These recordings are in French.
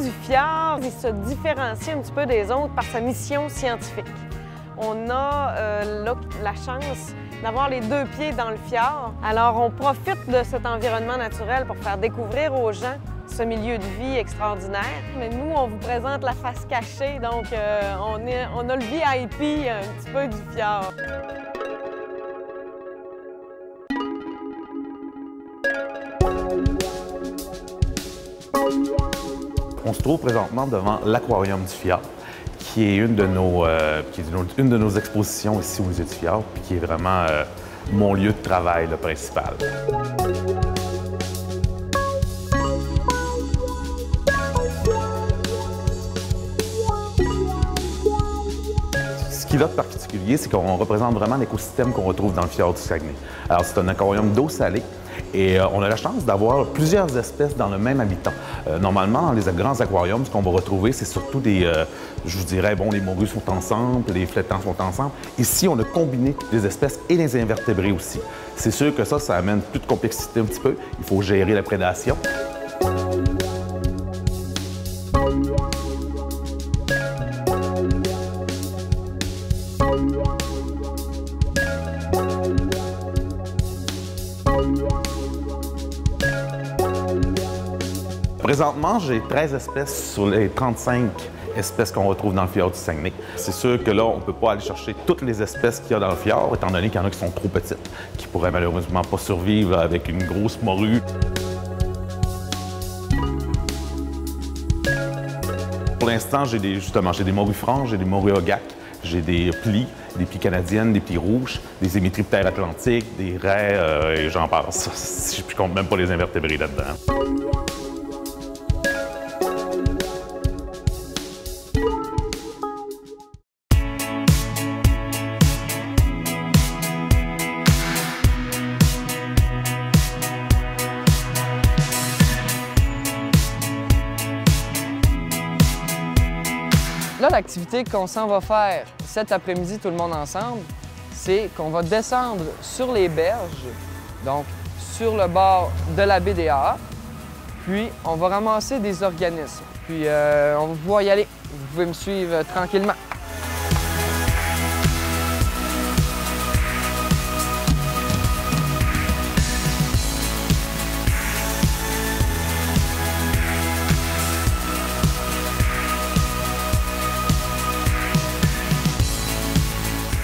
du fjord, il se différencie un petit peu des autres par sa mission scientifique. On a la chance d'avoir les deux pieds dans le fjord. Alors, on profite de cet environnement naturel pour faire découvrir aux gens ce milieu de vie extraordinaire. Mais nous, on vous présente la face cachée, donc on a le VIP un petit peu du fjord. On se trouve présentement devant l'aquarium du fjord, qui est une de nos expositions ici au Musée du fjord, puis qui est vraiment mon lieu de travail le principal. Ce qui est là de particulier, c'est qu'on représente vraiment l'écosystème qu'on retrouve dans le fjord du Saguenay. Alors, c'est un aquarium d'eau salée. Et on a la chance d'avoir plusieurs espèces dans le même habitat. Normalement, dans les grands aquariums, ce qu'on va retrouver, c'est surtout des, je vous dirais, bon, les morues sont ensemble, les flétans sont ensemble. Ici, on a combiné les espèces et les invertébrés aussi. C'est sûr que ça amène plus de complexité un petit peu. Il faut gérer la prédation. Présentement, j'ai 13 espèces sur les 35 espèces qu'on retrouve dans le fjord du Saguenay. C'est sûr que là, on ne peut pas aller chercher toutes les espèces qu'il y a dans le fjord, étant donné qu'il y en a qui sont trop petites, qui pourraient malheureusement pas survivre avec une grosse morue. Pour l'instant, j'ai des morues franches, j'ai des morues ogac, j'ai des plis canadiennes, des plis rouges, des hémétryptères atlantiques, des raies, et j'en passe. Je compte même pas les invertébrés là-dedans. Là, l'activité qu'on s'en va faire cet après-midi, tout le monde ensemble, c'est qu'on va descendre sur les berges, donc sur le bord de la baie des Haaps, puis on va ramasser des organismes. Puis on va y aller. Vous pouvez me suivre tranquillement.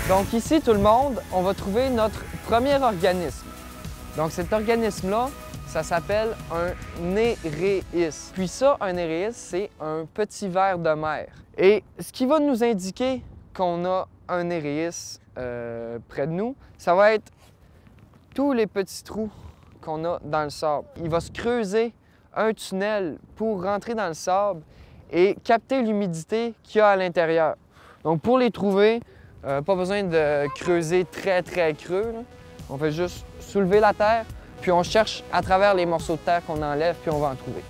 Donc ici, tout le monde, on va trouver notre premier organisme. Donc cet organisme-là, ça s'appelle un néréis. Puis ça, un néréis, c'est un petit ver de mer. Et ce qui va nous indiquer qu'on a un néréis près de nous, ça va être tous les petits trous qu'on a dans le sable. Il va se creuser un tunnel pour rentrer dans le sable et capter l'humidité qu'il y a à l'intérieur. Donc pour les trouver, pas besoin de creuser très creux, là. On fait juste soulever la terre, puis on cherche à travers les morceaux de terre qu'on enlève, puis on va en trouver.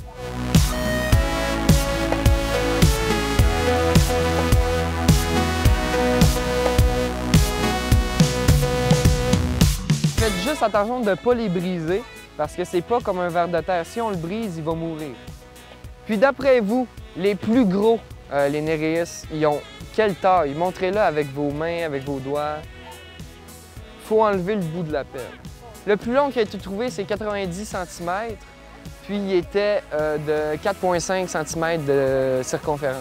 Faites juste attention de ne pas les briser, parce que c'est pas comme un ver de terre. Si on le brise, il va mourir. Puis d'après vous, les plus gros, les néréis, ils ont quelle taille? Montrez-le avec vos mains, avec vos doigts. Il faut enlever le bout de la pelle. Le plus long qui a été trouvé, c'est 90 cm, puis il était de 4,5 cm de circonférence.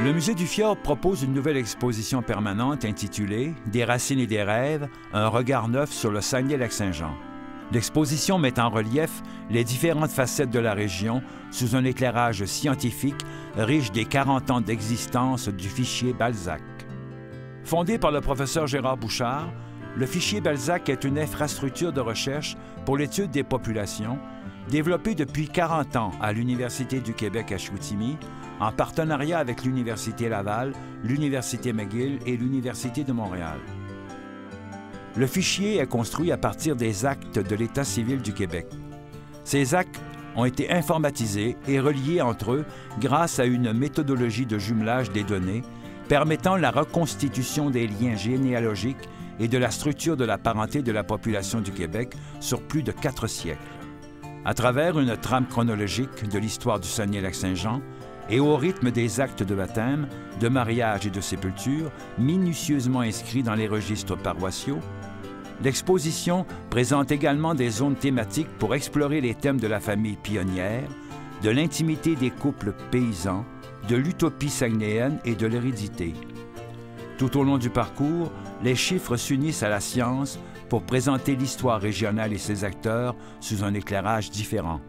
Le Musée du fjord propose une nouvelle exposition permanente intitulée « Des racines et des rêves, un regard neuf sur le Saguenay-Lac-Saint-Jean ». L'exposition met en relief les différentes facettes de la région sous un éclairage scientifique riche des 40 ans d'existence du fichier Balzac. Fondé par le professeur Gérard Bouchard, le fichier Balzac est une infrastructure de recherche pour l'étude des populations Développé depuis 40 ans à l'Université du Québec à Chicoutimi, en partenariat avec l'Université Laval, l'Université McGill et l'Université de Montréal. Le fichier est construit à partir des actes de l'État civil du Québec. Ces actes ont été informatisés et reliés entre eux grâce à une méthodologie de jumelage des données permettant la reconstitution des liens généalogiques et de la structure de la parenté de la population du Québec sur plus de 4 siècles. À travers une trame chronologique de l'histoire du Saguenay-Lac-Saint-Jean et au rythme des actes de baptême, de mariage et de sépulture, minutieusement inscrits dans les registres paroissiaux, l'exposition présente également des zones thématiques pour explorer les thèmes de la famille pionnière, de l'intimité des couples paysans, de l'utopie saguenayenne et de l'hérédité. Tout au long du parcours, les chiffres s'unissent à la science pour présenter l'histoire régionale et ses acteurs sous un éclairage différent.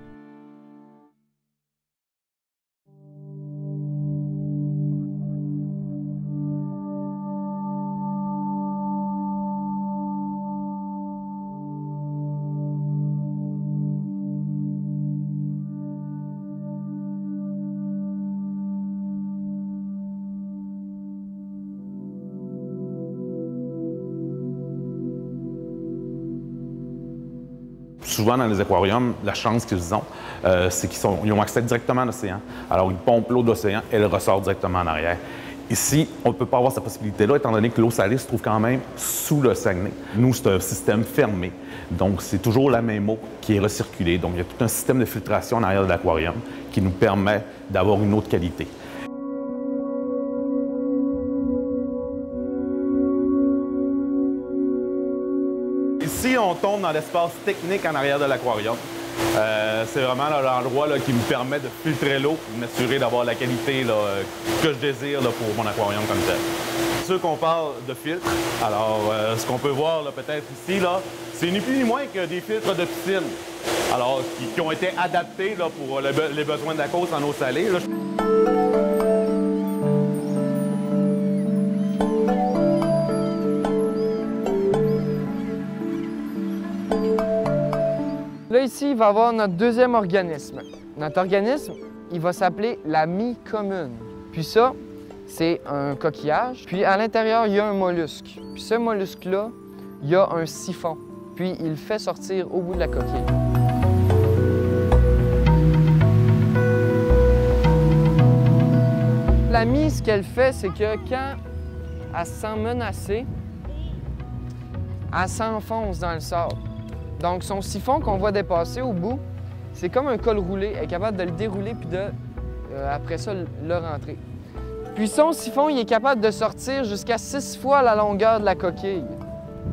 Souvent, dans les aquariums, la chance qu'ils ont, c'est qu'ils ont accès directement à l'océan. Alors, ils pompent l'eau de l'océan et elle ressort directement en arrière. Ici, on ne peut pas avoir cette possibilité-là, étant donné que l'eau salée se trouve quand même sous le Saguenay. Nous, c'est un système fermé. Donc, c'est toujours la même eau qui est recirculée. Donc, il y a tout un système de filtration en arrière de l'aquarium qui nous permet d'avoir une eau de qualité. Ici, on tombe dans l'espace technique en arrière de l'aquarium. C'est vraiment l'endroit qui me permet de filtrer l'eau pour m'assurer d'avoir la qualité que je désire pour mon aquarium comme tel. Ceux qu'on parle de filtres, alors ce qu'on peut voir peut-être ici, c'est ni plus ni moins que des filtres de piscine. Alors, qui ont été adaptés pour les besoins de la cause en eau salée. Là, ici, il va y avoir notre deuxième organisme. Notre organisme, il va s'appeler la mie commune. Puis ça, c'est un coquillage. Puis à l'intérieur, il y a un mollusque. Puis ce mollusque-là, il y a un siphon. Puis il le fait sortir au bout de la coquille. La mie, ce qu'elle fait, c'est que quand elle se sent menacée, elle s'enfonce dans le sable. Donc, son siphon qu'on voit dépasser au bout, c'est comme un col roulé. Elle est capable de le dérouler puis après ça, le rentrer. Puis son siphon, il est capable de sortir jusqu'à 6 fois la longueur de la coquille.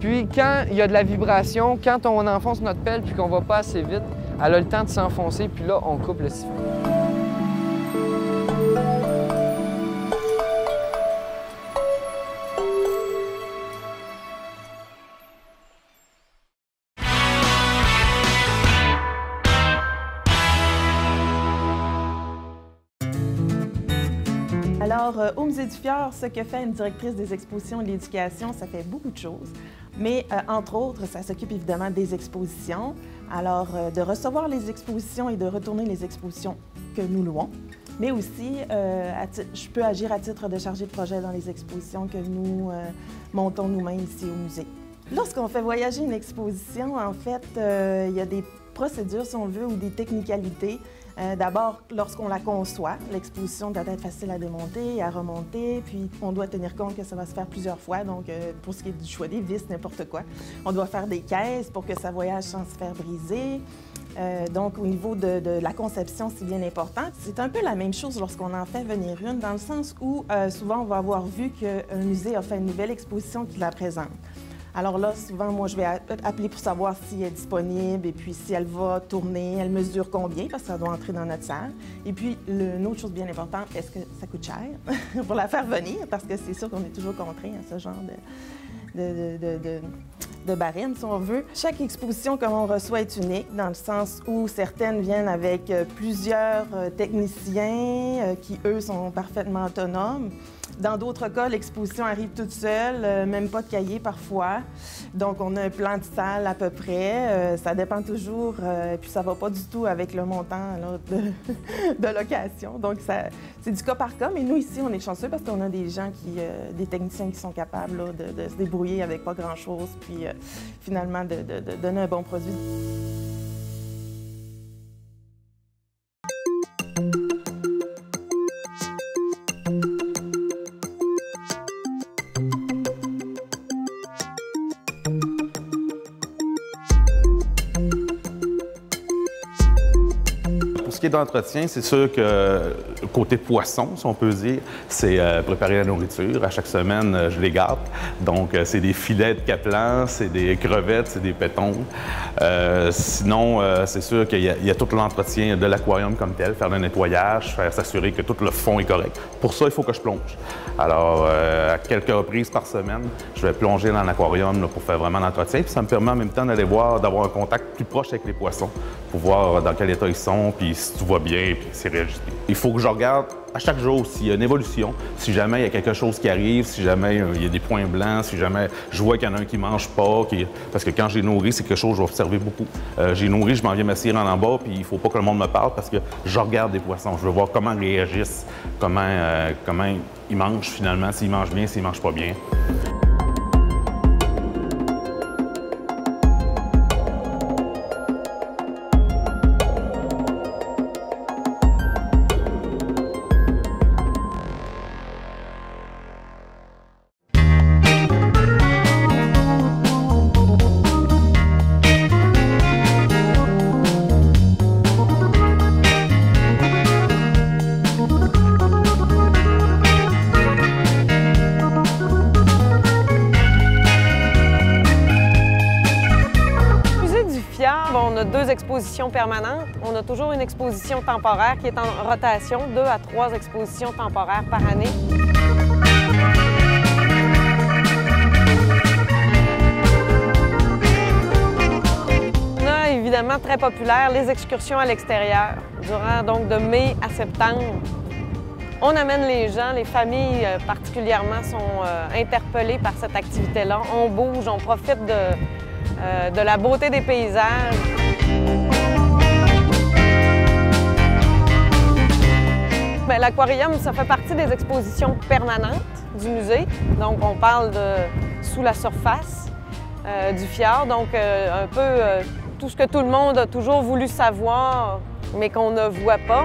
Puis quand il y a de la vibration, quand on enfonce notre pelle puis qu'on va pas assez vite, elle a le temps de s'enfoncer puis là, on coupe le siphon. Alors, au Musée du Fjord, ce que fait une directrice des expositions et de l'éducation, ça fait beaucoup de choses. Mais, entre autres, ça s'occupe évidemment des expositions. Alors, de recevoir les expositions et de retourner les expositions que nous louons. Mais aussi, je peux agir à titre de chargée de projet dans les expositions que nous montons nous-mêmes ici au musée. Lorsqu'on fait voyager une exposition, en fait, il y a des procédures, si on veut, ou des technicalités. D'abord, lorsqu'on la conçoit, l'exposition doit être facile à démonter et à remonter, puis on doit tenir compte que ça va se faire plusieurs fois, donc pour ce qui est du choix des vis, n'importe quoi. On doit faire des caisses pour que ça voyage sans se faire briser. Donc, au niveau de la conception, c'est bien important. C'est un peu la même chose lorsqu'on en fait venir une, dans le sens où souvent, on va avoir vu qu'un musée a fait une nouvelle exposition qui la présente. Alors là, souvent, moi, je vais appeler pour savoir si elle est disponible et puis si elle va tourner, elle mesure combien, parce que ça doit entrer dans notre salle. Et puis, une autre chose bien importante, est-ce que ça coûte cher pour la faire venir? Parce que c'est sûr qu'on est toujours contraint à ce genre de barème, si on veut. Chaque exposition que l'on reçoit est unique, dans le sens où certaines viennent avec plusieurs techniciens qui, eux, sont parfaitement autonomes. Dans d'autres cas, l'exposition arrive toute seule, même pas de cahier parfois. Donc, on a un plan de salle à peu près. Ça dépend toujours, puis ça va pas du tout avec le montant là, de location. Donc, c'est du cas par cas. Mais nous, ici, on est chanceux parce qu'on a des gens des techniciens qui sont capables là, de se débrouiller avec pas grand-chose, puis finalement de donner un bon produit. Pour ce qui est d'entretien, c'est sûr que côté poisson, si on peut dire, c'est préparer la nourriture. À chaque semaine, je les gâte. Donc, c'est des filets de capelans, c'est des crevettes, c'est des pétons. Sinon, c'est sûr qu'il y a tout l'entretien de l'aquarium comme tel, faire le nettoyage, s'assurer que tout le fond est correct. Pour ça, il faut que je plonge. Alors, à quelques reprises par semaine, je vais plonger dans l'aquarium pour faire vraiment l'entretien. Puis ça me permet en même temps d'aller voir, d'avoir un contact plus proche avec les poissons pour voir dans quel état ils sont, puis si tout va bien, puis s'ils réagissent bien. Il faut que je regarde à chaque jour s'il y a une évolution, si jamais il y a quelque chose qui arrive, si jamais il y a des points blancs, si jamais je vois qu'il y en a un qui ne mange pas, parce que quand j'ai nourri, c'est quelque chose que je vais observer beaucoup. J'ai nourri, je m'en viens m'asseoir en bas, puis il ne faut pas que le monde me parle parce que je regarde des poissons. Je veux voir comment ils réagissent, comment ils mangent finalement, s'ils mangent bien, s'ils ne mangent pas bien. On a 2 expositions permanentes. On a toujours une exposition temporaire qui est en rotation, 2 à 3 expositions temporaires par année. On a évidemment très populaire les excursions à l'extérieur, durant donc de mai à septembre. On amène les gens, les familles particulièrement sont interpellées par cette activité-là. On bouge, on profite de la beauté des paysages. L'aquarium, ça fait partie des expositions permanentes du musée. Donc, on parle de sous la surface du fjord. Donc, un peu tout ce que tout le monde a toujours voulu savoir, mais qu'on ne voit pas.